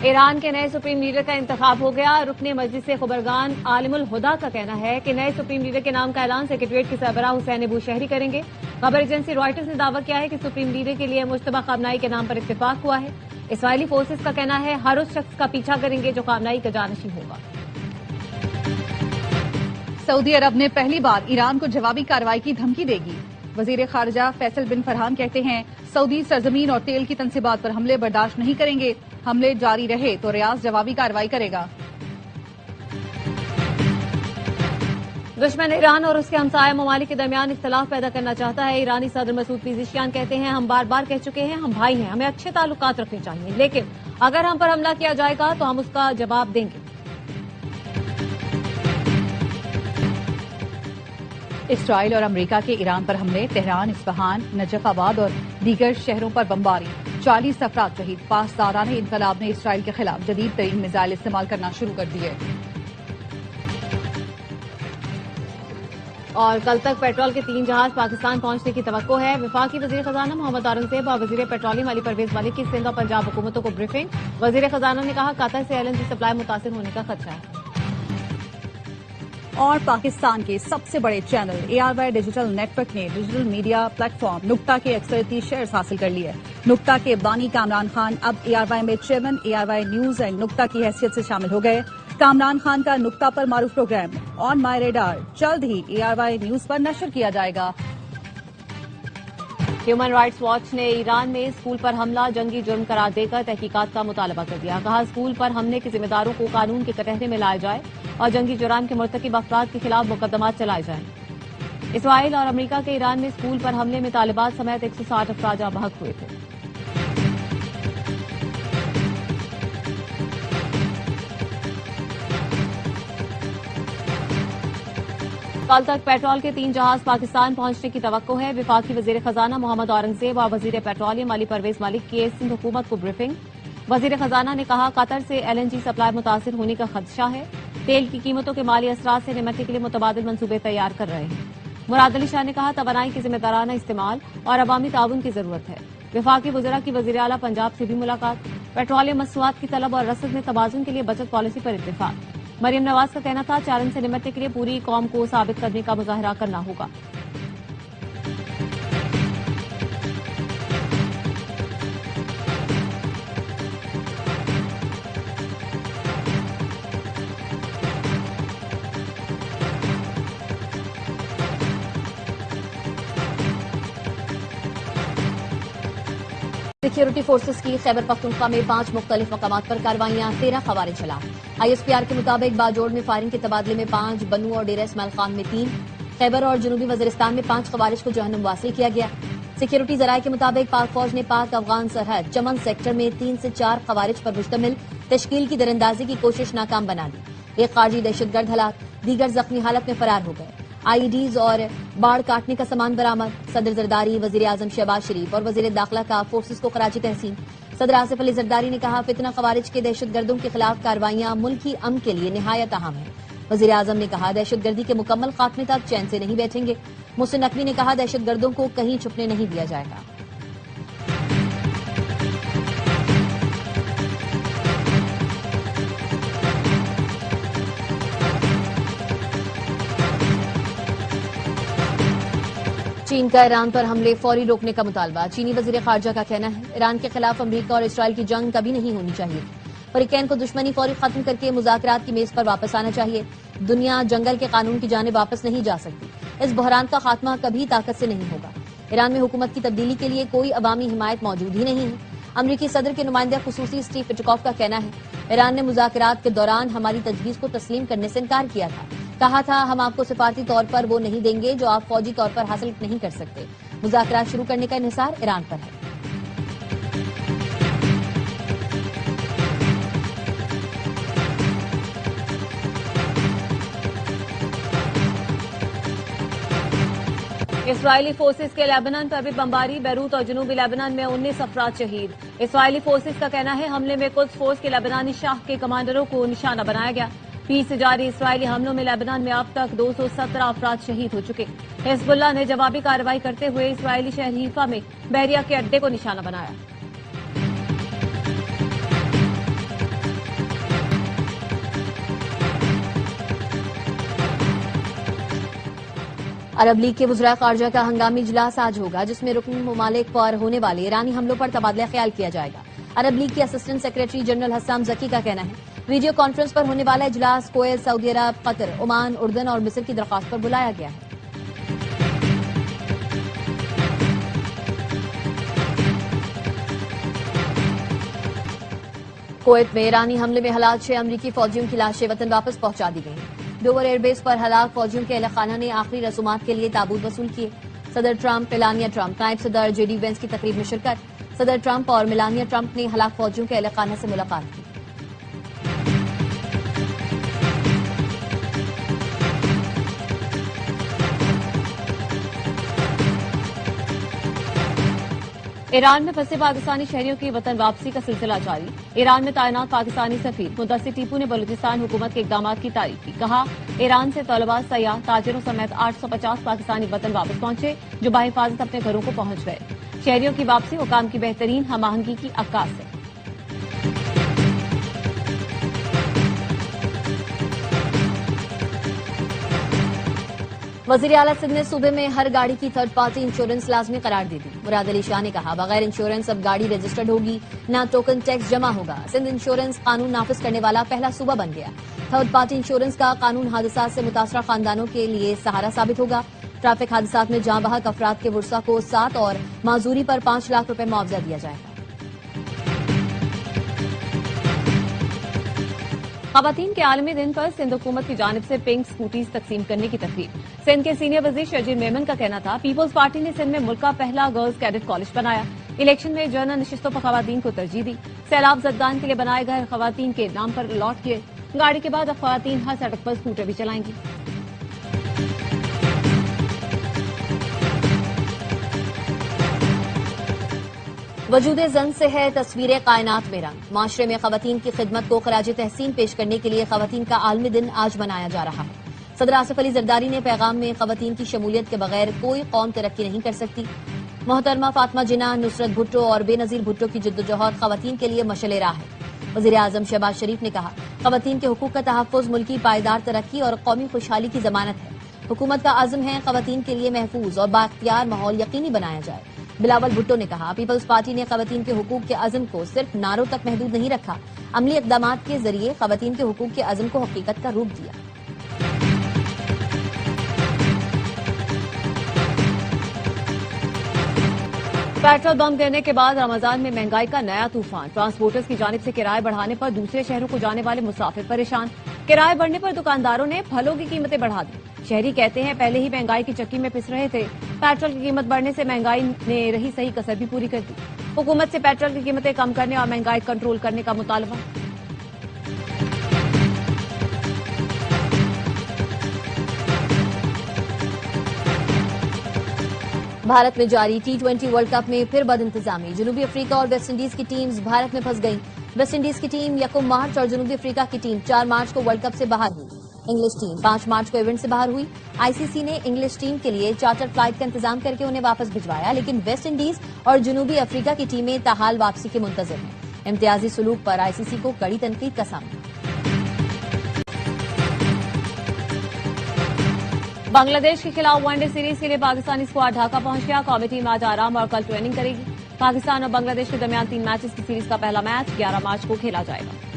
ایران کے نئے supreme leader کا انتخاب ہو گیا۔ رکن مجلس خبرگان عالم الہدا کا کہنا ہے کہ نئے سپریم لیڈر کے نام کا اعلان سیکریٹریٹ کے سربراہ حسین ابو شہری کریں گے۔ خبر ایجنسی رائٹرز نے دعویٰ کیا ہے کہ سپریم لیڈر کے لیے مشتبہ خامنائی کے نام پر اتفاق ہوا ہے۔ اسرائیلی فورسز کا کہنا ہے ہر اس شخص کا پیچھا کریں گے جو خامنائی کا جانشین ہوگا۔ سعودی عرب نے پہلی بار ایران کو جوابی کارروائی کی دھمکی دے گی۔ وزیر خارجہ فیصل بن فرحان کہتے ہیں سعودی سرزمین اور تیل کی تنصیبات پر حملے برداشت نہیں کریں گے، حملے جاری رہے تو ریاض جوابی کارروائی کرے گا۔ دشمن ایران اور اس کے ہمسایہ ممالک کے درمیان اختلاف پیدا کرنا چاہتا ہے۔ ایرانی صدر مسعود پیزشکیان کہتے ہیں ہم بار بار کہہ چکے ہیں ہم بھائی ہیں، ہمیں اچھے تعلقات رکھنے چاہیے، لیکن اگر ہم پر حملہ کیا جائے گا تو ہم اس کا جواب دیں گے۔ اسرائیل اور امریکہ کے ایران پر حملے، تہران، اصفہان، نجف آباد اور دیگر شہروں پر بمباری، 40 افراد شہید۔ پاسداران انقلاب نے اسرائیل کے خلاف جدید ترین میزائل استعمال کرنا شروع کر دیے۔ اور کل تک پیٹرول کے 3 جہاز پاکستان پہنچنے کی توقع ہے۔ وفاقی وزیر خزانہ محمد اورنگزیب اور وزیر پیٹرولیم علی پرویز ملک کی سندھ اور پنجاب حکومتوں کو بریفنگ۔ وزیر خزانہ نے کہا قطر سے LNG سپلائی متاثر ہونے کا خدشہ ہے۔ اور پاکستان کے سب سے بڑے channel ARY digital network نے ڈیجیٹل میڈیا پلیٹ فارم نکتا کے اکثریتی شیئرز حاصل کر لیے۔ نکتا کے بانی کامران خان اب ARY میں چیئرمین ARY نیوز اینڈ نکتا کی حیثیت سے شامل ہو گئے۔ کامران خان کا نکتا پر معروف پروگرام آن مائی ریڈار جلد ہی ARY نیوز پر نشر کیا جائے گا۔ ہیومن رائٹس واچ نے ایران میں اسکول پر حملہ جنگی جرم قرار دے کر تحقیقات کا مطالبہ کر دیا۔ کہا اسکول پر حملے کے ذمہ داروں کو قانون کے کٹہرے میں لایا جائے اور جنگی جرائم کے مرتکب افراد کے خلاف مقدمات چلائے جائیں۔ اسرائیل اور امریکہ کے ایران میں اسکول پر حملے میں طالبات سمیت 160 افراد جاں بحق ہوئے تھے۔ کل تک پیٹرول کے 3 جہاز پاکستان پہنچنے کی توقع ہے۔ وفاقی وزیر خزانہ محمد اورنگزیب اور وزیر پیٹرولیم علی پرویز ملک کی سندھ حکومت کو بریفنگ۔ وزیر خزانہ نے کہا قطر سے LNG سپلائی متاثر ہونے کا خدشہ ہے، تیل کی قیمتوں کے مالی اثرات سے نمٹنے کے لیے متبادل منصوبے تیار کر رہے ہیں۔ مراد علی شاہ نے کہا توانائی کے ذمہ دارانہ استعمال اور عوامی تعاون کی ضرورت ہے۔ وفاقی وزراء کی وزیر اعلیٰ پنجاب سے بھی ملاقات۔ پیٹرولیم مصنوعات کی طلب اور رسد میں توازن کے لیے بچت پالیسی پر اتفاق۔ مریم نواز کا کہنا تھا چیلنج سے نمٹنے کے لیے پوری قوم کو ثابت کرنے کا مظاہرہ کرنا ہوگا۔ سیکیورٹی فورسز کی خیبر پختونخوا میں 5 مختلف مقامات پر کارروائیاں، 13 خوارج ہلاک۔ ISPR کے مطابق باجوڑ میں فائرنگ کے تبادلے میں 5، بنو اور ڈیرہ اسماعیل خان میں 3، خیبر اور جنوبی وزیرستان میں 5 خوارج کو جہنم واصل کیا گیا۔ سیکیورٹی ذرائع کے مطابق پاک فوج نے پاک افغان سرحد چمن سیکٹر میں 3 سے 4 خوارج پر مشتمل تشکیل کی دراندازی کی کوشش ناکام بنا دی۔ ایک خارجی دہشت گرد ہلاک، دیگر زخمی حالت میں فرار ہو گئے۔ IEDs اور باڑ کاٹنے کا سامان برآمد۔ صدر زرداری، وزیر اعظم شہباز شریف اور وزیر داخلہ کا فورسز کو خراج تحسین۔ صدر آصف علی زرداری نے کہا فتنہ خوارج کے دہشت گردوں کے خلاف کارروائیاں ملکی امن کے لیے نہایت اہم ہیں۔ وزیر اعظم نے کہا دہشت گردی کے مکمل خاتمے تک چین سے نہیں بیٹھیں گے۔ محسن نقوی نے کہا دہشت گردوں کو کہیں چھپنے نہیں دیا جائے گا۔ چین کا ایران پر حملے فوری روکنے کا مطالبہ۔ چینی وزیر خارجہ کا کہنا ہے ایران کے خلاف امریکہ اور اسرائیل کی جنگ کبھی نہیں ہونی چاہیے۔ فریقین کو دشمنی فوری ختم کر کے مذاکرات کی میز پر واپس آنا چاہیے۔ دنیا جنگل کے قانون کی جانب واپس نہیں جا سکتی۔ اس بحران کا خاتمہ کبھی طاقت سے نہیں ہوگا۔ ایران میں حکومت کی تبدیلی کے لیے کوئی عوامی حمایت موجود ہی نہیں ہے۔ امریکی صدر کے نمائندہ خصوصی اسٹیو پٹکوف کا کہنا ہے ایران نے مذاکرات کے دوران ہماری تجویز کو تسلیم کرنے سے انکار کیا تھا۔ کہا تھا ہم آپ کو سفارتی طور پر وہ نہیں دیں گے جو آپ فوجی طور پر حاصل نہیں کر سکتے۔ مذاکرات شروع کرنے کا انحصار ایران پر ہے۔ اسرائیلی فورسز کے لیبنان پر بھی بمباری، بیروت اور جنوبی لیبنان میں 19 افراد شہید۔ اسرائیلی فورسز کا کہنا ہے حملے میں قدس فورس کے لیبنانی شاخ کے کمانڈروں کو نشانہ بنایا گیا۔ 20 سے جاری اسرائیلی حملوں میں لیبنان میں اب تک 217 افراد شہید ہو چکے۔ حزب اللہ نے جوابی کارروائی کرتے ہوئے اسرائیلی شہر حیفا میں بحریہ کے اڈے کو نشانہ بنایا۔ عرب لیگ کے وزراء خارجہ کا ہنگامی اجلاس آج ہوگا، جس میں رکن ممالک پر ہونے والے ایرانی حملوں پر تبادلہ خیال کیا جائے گا۔ عرب لیگ کے اسسٹنٹ سیکریٹری جنرل حسام ذکی کا کہنا ہے ویڈیو کانفرنس پر ہونے والا اجلاس کویت، سعودی عرب، قطر، عمان، اردن اور مصر کی درخواست پر بلایا گیا ہے۔ کویت میں ایرانی حملے میں ہلاک 6 امریکی فوجیوں کی لاشیں وطن واپس پہنچا دی گئیں۔ ڈوور ایئر بیس پر ہلاک فوجیوں کے اہل خانہ نے آخری رسومات کے لیے تابوت وصول کیے۔ صدر ٹرمپ، میلانیا ٹرمپ، نائب صدر جے ڈی وینس کی تقریب میں شرکت۔ صدر ٹرمپ اور میلانیا ٹرمپ نے ہلاک فوجیوں کے اہل خانہ سے ملاقات کی۔ ایران میں پھنسے پاکستانی شہریوں کی وطن واپسی کا سلسلہ جاری۔ ایران میں تعینات پاکستانی سفیر مدثر ٹیپو نے بلوچستان حکومت کے اقدامات کی تعریف کی۔ کہا ایران سے طلباء، سیاح، تاجروں سمیت 850 پاکستانی وطن واپس پہنچے جو بحفاظت اپنے گھروں کو پہنچ گئے۔ شہریوں کی واپسی حکام کی بہترین ہم آہنگی کی عکاس ہے۔ وزیر اعلیٰ سندھ نے صوبے میں ہر گاڑی کی تھرڈ پارٹی انشورنس لازمی قرار دے دی۔ مراد علی شاہ نے کہا بغیر انشورنس اب گاڑی رجسٹرڈ ہوگی، نہ ٹوکن ٹیکس جمع ہوگا۔ سندھ انشورنس قانون نافذ کرنے والا پہلا صوبہ بن گیا۔ تھرڈ پارٹی انشورنس کا قانون حادثات سے متاثرہ خاندانوں کے لیے سہارا ثابت ہوگا۔ ٹریفک حادثات میں جاں بحق افراد کے ورثاء کو 7 اور معذوری پر 5 لاکھ روپے معاوضہ دیا جائے گا۔ خواتین کے عالمی دن پر سندھ حکومت کی جانب سے پنک سکوٹیز تقسیم کرنے کی تقریب۔ سندھ کے سینئر وزیر شرجیل میمن کا کہنا تھا پیپلز پارٹی نے سندھ میں ملک کا پہلا گرلز کیڈٹ کالج بنایا۔ الیکشن میں جنرل نشستوں پر خواتین کو ترجیح دی۔ سیلاب زدگان کے لیے بنائے گھر خواتین کے نام پر الاٹ کیے۔ گاڑی کے بعد اب خواتین ہر سڑک پر اسکوٹر بھی چلائیں گی۔ وجود زن سے ہے تصویر کائنات میں رنگ۔ معاشرے میں خواتین کی خدمت کو خراج تحسین پیش کرنے کے لیے خواتین کا عالمی دن آج منایا جا رہا ہے۔ صدر آصف علی زرداری نے پیغام میں خواتین کی شمولیت کے بغیر کوئی قوم ترقی نہیں کر سکتی۔ محترمہ فاطمہ جناح، نصرت بھٹو اور بے نظیر بھٹو کی جدوجہد خواتین کے لیے مشعل راہ ہے۔ وزیر اعظم شہباز شریف نے کہا خواتین کے حقوق کا تحفظ ملکی پائیدار ترقی اور قومی خوشحالی کی ضمانت ہے۔ حکومت کا عزم ہے خواتین کے لیے محفوظ اور بااختیار ماحول یقینی بنایا جائے۔ بلاول بھٹو نے کہا پیپلز پارٹی نے خواتین کے حقوق کے عزم کو صرف نعروں تک محدود نہیں رکھا، عملی اقدامات کے ذریعے خواتین کے حقوق کے عزم کو حقیقت کا روپ دیا۔ پیٹرول بم گرنے کے بعد رمضان میں مہنگائی کا نیا طوفان۔ ٹرانسپورٹرز کی جانب سے کرائے بڑھانے پر دوسرے شہروں کو جانے والے مسافر پریشان۔ کرائے بڑھنے پر دکانداروں نے پھلوں کی قیمتیں بڑھا دی۔ شہری کہتے ہیں پہلے ہی مہنگائی کی چکی میں پس رہے تھے، پیٹرول کی قیمت بڑھنے سے مہنگائی نے رہی صحیح کسر بھی پوری کر دی۔ حکومت سے پیٹرول کی قیمتیں کم کرنے اور مہنگائی کنٹرول کرنے کا مطالبہ۔ بھارت میں جاری T20 ورلڈ کپ میں پھر بد انتظامی۔ جنوبی افریقہ اور ویسٹ انڈیز کی ٹیمز بھارت میں پھنس گئیں۔ ویسٹ انڈیز کی ٹیم 1 مارچ اور جنوبی افریقہ کی ٹیم 4 مارچ کو ورلڈ کپ سے باہر ہوئی۔ انگلش ٹیم 5 مارچ کو ایونٹ سے باہر ہوئی۔ آئی سی سی نے انگلش ٹیم کے لیے چارٹر فلائٹ کا انتظام کر کے انہیں واپس بھجوایا، لیکن ویسٹ انڈیز اور جنوبی افریقہ کی ٹیمیں تاحال واپسی کے منتظر ہیں۔ امتیازی سلوک پر آئی سی سی کو کڑی تنقید کا سامنا۔ بنگلہ دیش کے خلاف ون ڈے سیریز کے لیے پاکستانی اسکواڈ ڈھاکہ پہنچ گیا۔ قومی ٹیم آج آرام اور کل ٹریننگ کرے گی۔ پاکستان اور بنگلہ دیش کے درمیان 3 میچز کی سیریز کا پہلا میچ 11 مارچ کو کھیلا جائے گا۔